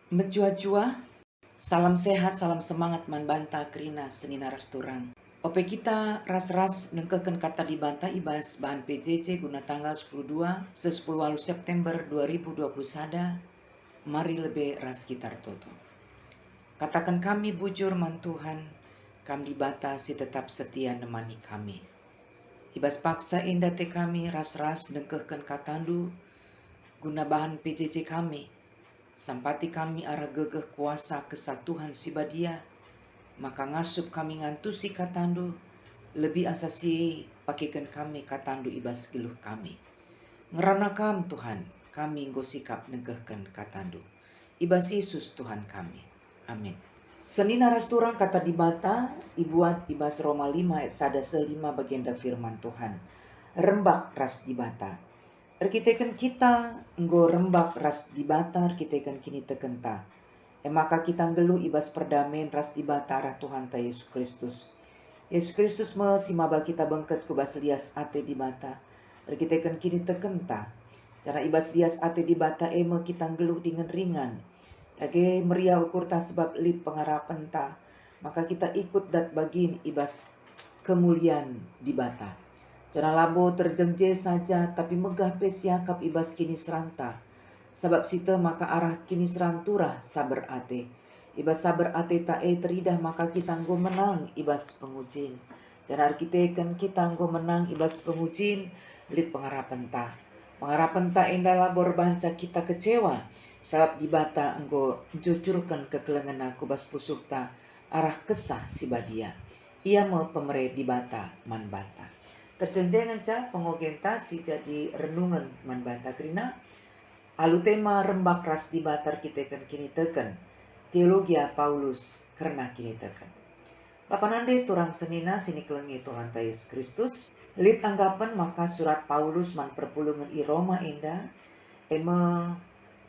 Menjua-jua, salam sehat, salam semangat manbanta kerina senina rasturang. Ope kita ras-ras nengkeken kata dibanta ibas bahan PJJ guna tanggal 10 September 2021. Mari lebih ras kitar toto. Katakan kami bujur man Tuhan, kami dibata si tetap setia nemani kami. Ibas paksa indah te kami ras-ras nengkeken katandu guna bahan PJJ kami. Sampati kami arah gegeh kuasa kesatuan sibadia, maka ngasup kami ngantusi katandu, lebih asasi pakaikan kami katandu ibas geluh kami. Ngerana kam Tuhan, kami nggo sikap negehkan katandu. Ibas Yesus Tuhan kami. Amin. Senina rasturang kata dibata, ibuat ibas Roma 5 ayat 1-5 bagian firman Tuhan. Rembak ras dibata. Erkiteken kita nggo rembak ras dibata erkiteken kini tekenta. Maka kita ngelu ibas perdamaian ras dibata arah Tuhan ta Yesus Kristus. Yesus Kristus simaba kita bengket kubas lias ate dibata. Erkiteken kini tekenta. Cara ibas lias ate dibata kita ngelu dengan ringan. Lagi meriah ukur ta sebab lid pengharapan ta. Maka kita ikut dat bagin ibas kemuliaan dibata. Jangan labo terjengje saja, tapi megah pesiakap ibas kini seranta. Sebab sita maka arah kini seranturah sabar ate. Ibas sabar ate tae teridah maka kita nggo menang ibas pengujin. Jangan arkiteken kita nggo menang ibas pengujin, lid pengharapan ta. Pengharapan ta indah labor banca kita kecewa. Sebab dibata nggo jujurkan kekelengan aku bas pusuh ta arah kesah si badia. Ia mau pemere dibata man bata. Terjenjengan ca pengogenta si jadi renungan man banta kerina alu tema rembak ras dibatar kita kan kini teken teologia Paulus karena kini teken papanande turang senina sini kelengi Tuhan ta Yesus Kristus lid anggapan maka surat Paulus man perpulungan i Roma indah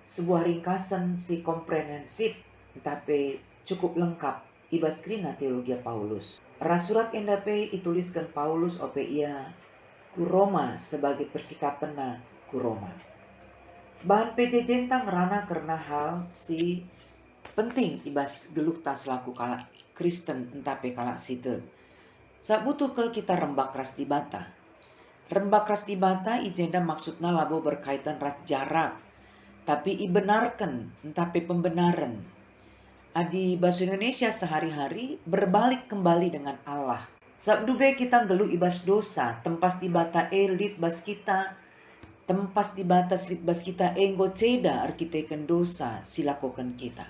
sebuah ringkasan si komprehensif tapi cukup lengkap ibas kerina teologia Paulus. Rasurat endape dituliskan Paulus ope ia ku Roma sebagai persikapan na ku Roma. Bahan PJJ tentang rana karena hal si penting ibas geluh tas laku kalak Kristen entape kalak site. Sa butuh kalau kita rembak ras dibata. Rembak ras dibata ijenda maksudnya labo berkaitan ras jarak. Tapi ibenarkan entape pembenaran. Adi bahasa Indonesia sehari-hari berbalik kembali dengan Allah. Sabdube kita ngelu ibas dosa, tempas dibata elit bas kita, tempas dibata selit bas kita enggo ceda arkiteken dosa silakokan kita.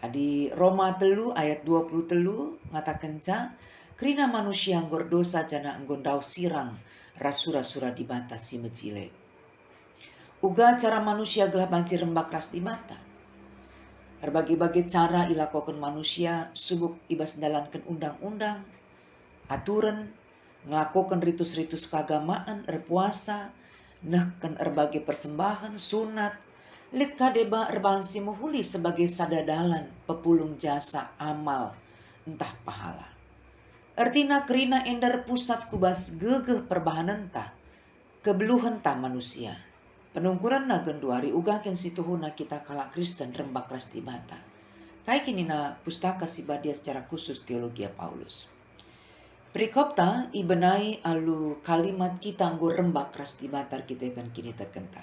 Adi Roma telu ayat 20 telu ngatakan ca, kerina manusia nggor dosa jana nggondau sirang rasura-sura dibata si mecile. Uga cara manusia gelah banci rembak ras dibata. Berbagai-bagai cara ilakokan manusia subuk ibas dalankan undang-undang, aturan, ngelakukan ritus-ritus keagamaan, erpuasa, nehkan erbagai persembahan, sunat, lid kadeba erbansi muhuli sebagai sadadalan, pepulung jasa, amal, entah pahala. Artina kerina endar pusat kubas gegeh perbahanan ta, kebeluhan ta manusia. Penungkuran na genduari ugaken situhuna kita kala Kristen rembak ras dibata. Kai kini na pustaka sibadia secara khusus teologia Paulus. Perikopta ibenai alu kalimat kita nggo rembak ras dibatar kita kan kini terkenta.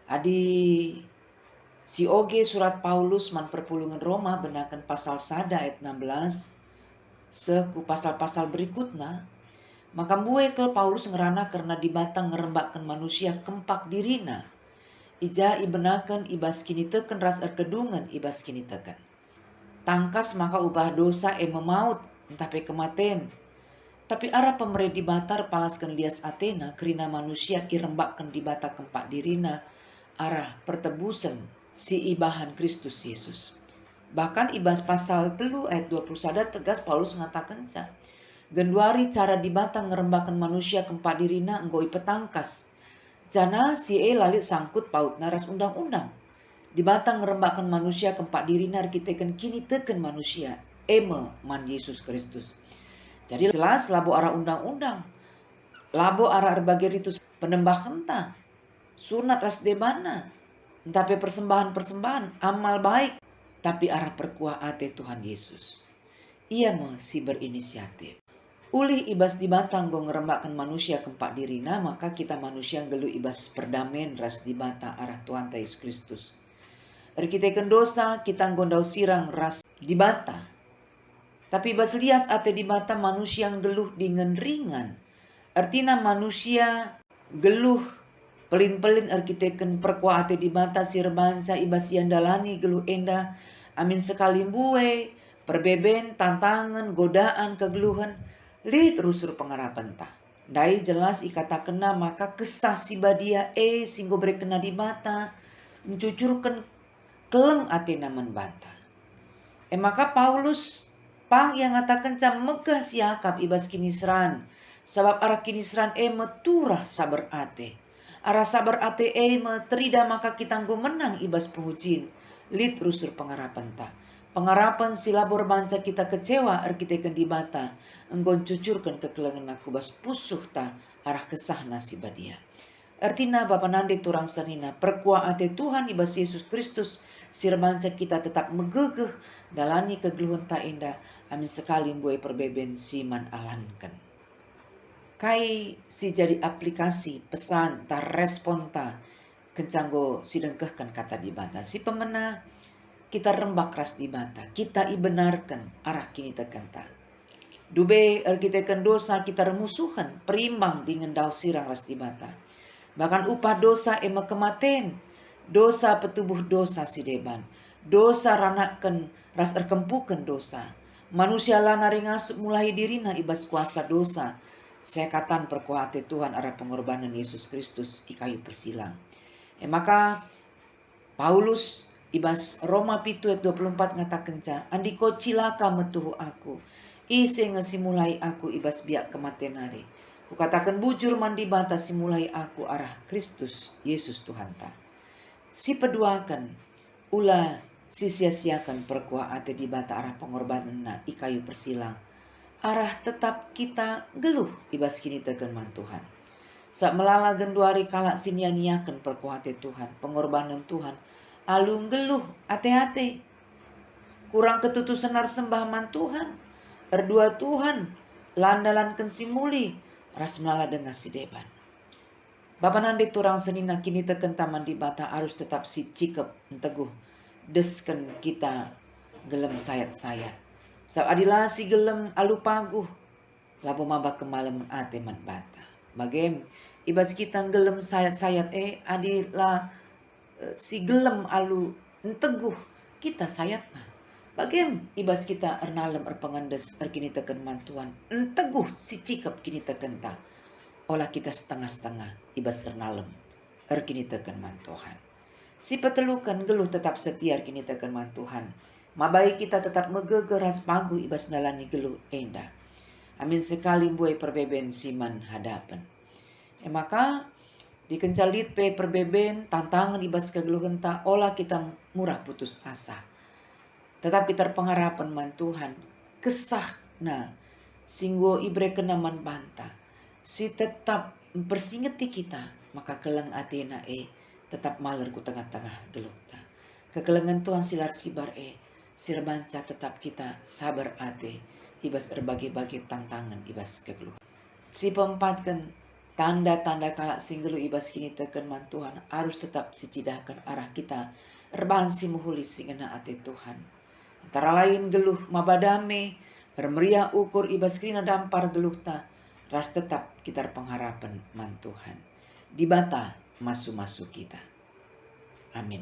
Adi si oge surat Paulus man perpulungan Roma benakan pasal sada ayat 16 seku pasal-pasal berikutnya. Maka buekel Paulus ngerana karena dibatang ngerembakkan manusia kempak dirina. Ija ibenakan ibas kini teken ras erkedungan ibas kini teken. Tangkas maka ubah dosa memaut entape kematen. Tapi arah pemere dibatar palaskan lias Athena kerina manusia irembakkan dibata kempak dirina arah pertebusan si ibahan Kristus Yesus. Bahkan ibas pasal telu ayat 21 tegas Paulus ngatakan sa. Genduari cara dibatang ngerembakan manusia kempak dirina nggoi petangkas. Jana si lalit sangkut paut naras undang-undang. Dibatang ngerembakan manusia kempak dirina arkiteken kini teken manusia. Man Yesus Kristus. Jadi jelas labo arah undang-undang. Labo arah berbagai ritus penembahan ta. Sunat ras debana. Tapi persembahan-persembahan amal baik, tapi arah perkuah ate Tuhan Yesus. Ia masih berinisiatif. Ulih ibas dibatang go ngerembakkan manusia kempak dirina, maka kita manusia ngelu ibas perdamaian ras dibata arah Tuhan Yesus Kristus. Kita dosa kita gondau sirang ras dibata. Tapi ibas lias ate dibata manusia geluh dengan ringan. Artinya manusia geluh pelin-pelin arkiteken perkuah ate dibata sirbanca ibas yang dalani geluh enda. Amin sekali bue, perbeben, tantangan, godaan, kegeluhan. Li terusur pengharapan ta. Dai jelas ikata kena maka kesah si badia singgo bre kena di bata mencucurkan keleng ate naman bata. Maka Paulus pang yang ngatakan cam megah siakap ibas kinisran. Sebab arah kinisran meturah sabar ate. Arah sabar ate meterida maka kita nggo menang ibas pengucin. Li terusur pengharapan ta. Pengharapan silabor banca kita kecewa arkiteken di bata. Enggon cucurkan kekelengan aku bas pusuh ta arah kesah nasib dia. Artinya Bapa nande turang sanina perkuah ate Tuhan ibas Yesus Kristus sirbanca kita tetap megegeh dalani kegeluhan ta indah amin sekali buai perbeben siman alankan. Kai si jadi aplikasi pesan ta respon ta kencanggo sidengkehkan kata di bata si pemena kita rembak ras di bata kita ibenarkan arah kini tekan ta. Dube arkiteken dosa kita remusuhan perimbang dengan dau sirang ras di bata. Bahkan upah dosa kematen. Dosa petubuh dosa si deban. Dosa ranaken ras erkempuken dosa. Manusia lana ringasuk mulai dirina ibas kuasa dosa. Sekatan perkuate Tuhan arah pengorbanan Yesus Kristus ikayu persilang. Maka Paulus ibas Roma 7:24 ngatakan ca andiko cilaka metuhu aku. Ise ngesimulai aku ibas biak kematian hari. Kukatakan bujur mandi bata simulai aku arah Kristus Yesus Tuhan ta. Si peduakan ulah si sia-siakan perkuah ate di bata arah pengorbanan na ikayu persilang. Arah tetap kita geluh ibas kini tekan man Tuhan. Saat melala genduari kalak sinianiakan perkuah ate Tuhan, pengorbanan Tuhan. Alung geluh ate-ate. Kurang ketutu senar sembah man Tuhan. Erdua Tuhan landalan kensimuli ras melala dengan si deban. Bapa nande turang senina kini teken taman di bata harus tetap si cikep teguh. Desken kita gelem sayat-sayat. Sa adilah si gelem alu paguh. Lapo mabak kemalem ate man bata. Bagem ibas kita gelem sayat-sayat adilah si gelem alu teguh kita sayatna. Bagem ibas kita ernalem erpengandes erkini teken mantuan teguh si cikep kini teken ta. Olah kita setengah-setengah ibas ernalem erkini teken mantuhan. Si petelukan geluh tetap setia erkini teken mantuhan. Mabai kita tetap megegeras pagu ibas nalani geluh enda. Amin sekali buai perbeben siman hadapan. Maka dikencalit pe perbeben tantangan ibas kegeluhan ta olah kita murah putus asa. Tetapi terpengharapan man Tuhan kesah na singgo ibre kenaman banta si tetap mempersingeti kita maka keleng atena tetap maler ku tengah-tengah gelukta kekelengan Tuhan silar sibar sirbanca tetap kita sabar ate ibas erbagi-bagi tantangan ibas kegeluhan si pempatkan tanda-tanda kalak singgelu ibas kini teken man Tuhan harus tetap sicidahkan arah kita erbahan si muhuli singena ate Tuhan. Antara lain geluh mabadame, remeriah ukur ibas krina dampar geluh ta, ras tetap kita pengharapan man Tuhan. Di bata masu-masu kita. Amin.